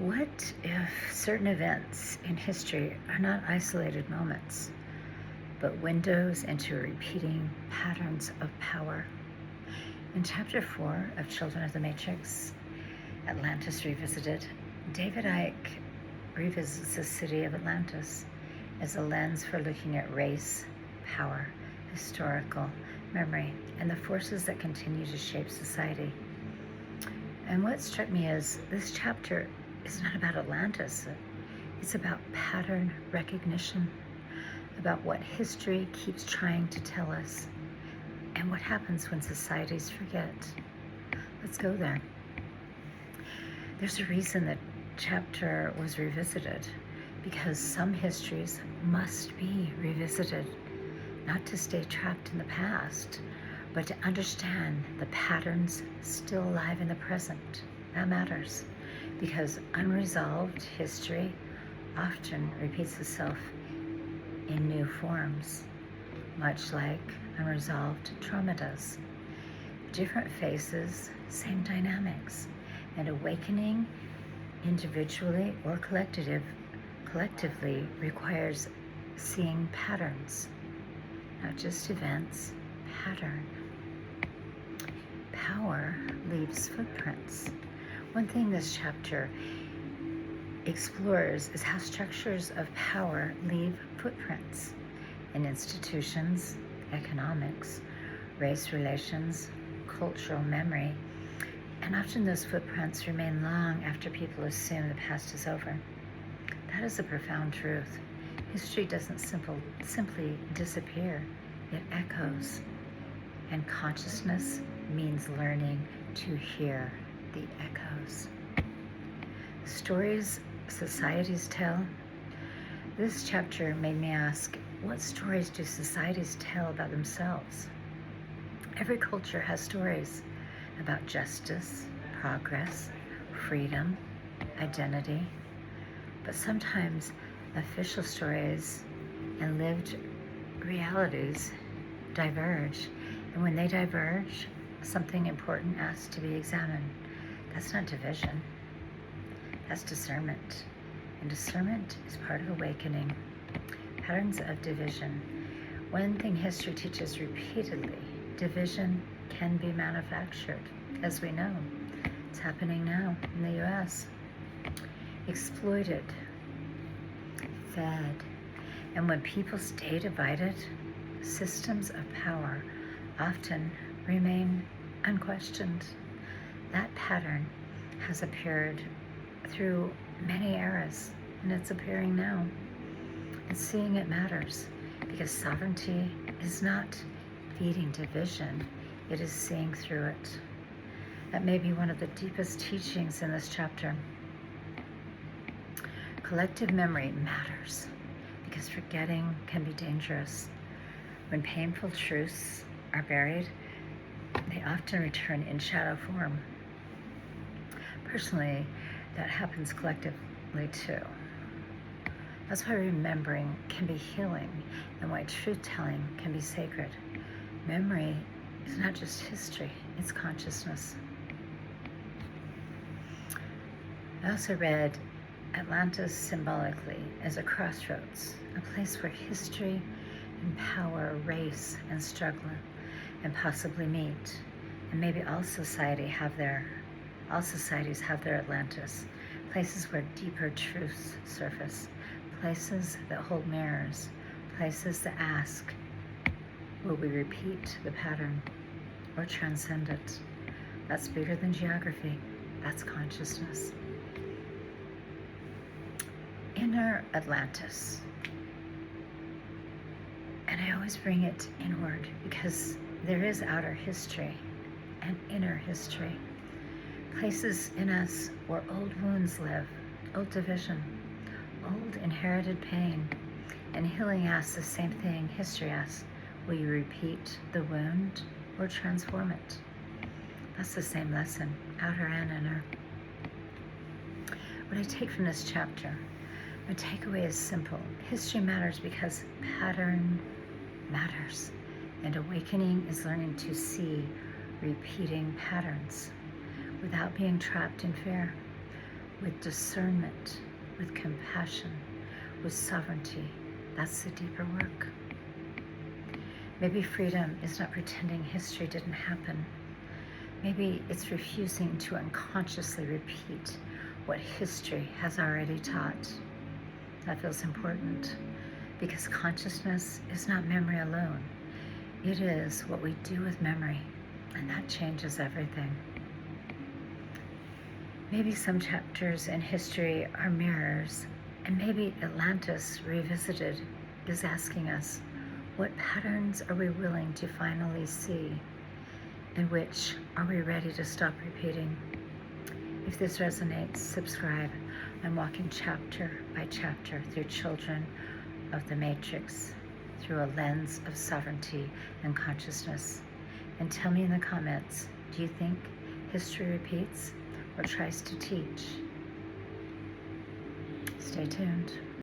What if certain events in history are not isolated moments, but windows into repeating patterns of power? In Chapter 4 of Children of the Matrix, Atlantis Revisited, David Icke revisits the city of Atlantis as a lens for looking at race, power, historical memory, and the forces that continue to shape society. And what struck me is this chapter is not about Atlantis. It's about pattern recognition, about what history keeps trying to tell us, and what happens when societies forget. Let's go there. There's a reason that chapter was revisited, because some histories must be revisited, not to stay trapped in the past, but to understand the patterns still alive in the present. That matters, because unresolved history often repeats itself in new forms, much like unresolved trauma does. Different faces, same dynamics, and awakening individually or collectively requires seeing patterns, not just events, pattern. Power leaves footprints. One thing this chapter explores is how structures of power leave footprints in institutions, economics, race relations, cultural memory, and often those footprints remain long after people assume the past is over. That is a profound truth. History doesn't simply disappear, it echoes. And consciousness means learning to hear the echoes. Stories societies tell. This chapter made me ask, what stories do societies tell about themselves? Every culture has stories about justice, progress, freedom, identity, but sometimes official stories and lived realities diverge. And when they diverge, something important has to be examined. That's not division, that's discernment. And discernment is part of awakening. Patterns of division. One thing history teaches repeatedly, division can be manufactured, as we know. It's happening now in the US. Exploited, fed. And when people stay divided, systems of power often remain unquestioned. That pattern has appeared through many eras, and it's appearing now. And seeing it matters, because sovereignty is not feeding division, it is seeing through it. That may be one of the deepest teachings in this chapter. Collective memory matters, because forgetting can be dangerous. When painful truths are buried, they often return in shadow form. Personally, that happens collectively too. That's why remembering can be healing, and why truth-telling can be sacred. Memory is not just history, it's consciousness. I also read Atlantis symbolically as a crossroads, a place where history and power race and struggle and possibly meet. And maybe all societies have their Atlantis, places where deeper truths surface, places that hold mirrors, places that ask, will we repeat the pattern or transcend it? That's bigger than geography, that's consciousness. Inner Atlantis. And I always bring it inward, because there is outer history and inner history. Places in us where old wounds live, old division, old inherited pain. And healing asks the same thing history asks. Will you repeat the wound or transform it? That's the same lesson, outer and inner. What I take from this chapter, my takeaway is simple. History matters because pattern matters. And awakening is learning to see repeating patterns without being trapped in fear. with discernment, with compassion, with sovereignty. That's the deeper work. Maybe freedom is not pretending history didn't happen. Maybe it's refusing to unconsciously repeat what history has already taught. That feels important because consciousness is not memory alone. It is what we do with memory, and that changes everything. Maybe some chapters in history are mirrors, and maybe Atlantis Revisited is asking us, what patterns are we willing to finally see? And which are we ready to stop repeating? If this resonates, subscribe. I'm walking chapter by chapter through Children of the Matrix, through a lens of sovereignty and consciousness. And tell me in the comments, do you think history repeats or tries to teach? Stay tuned.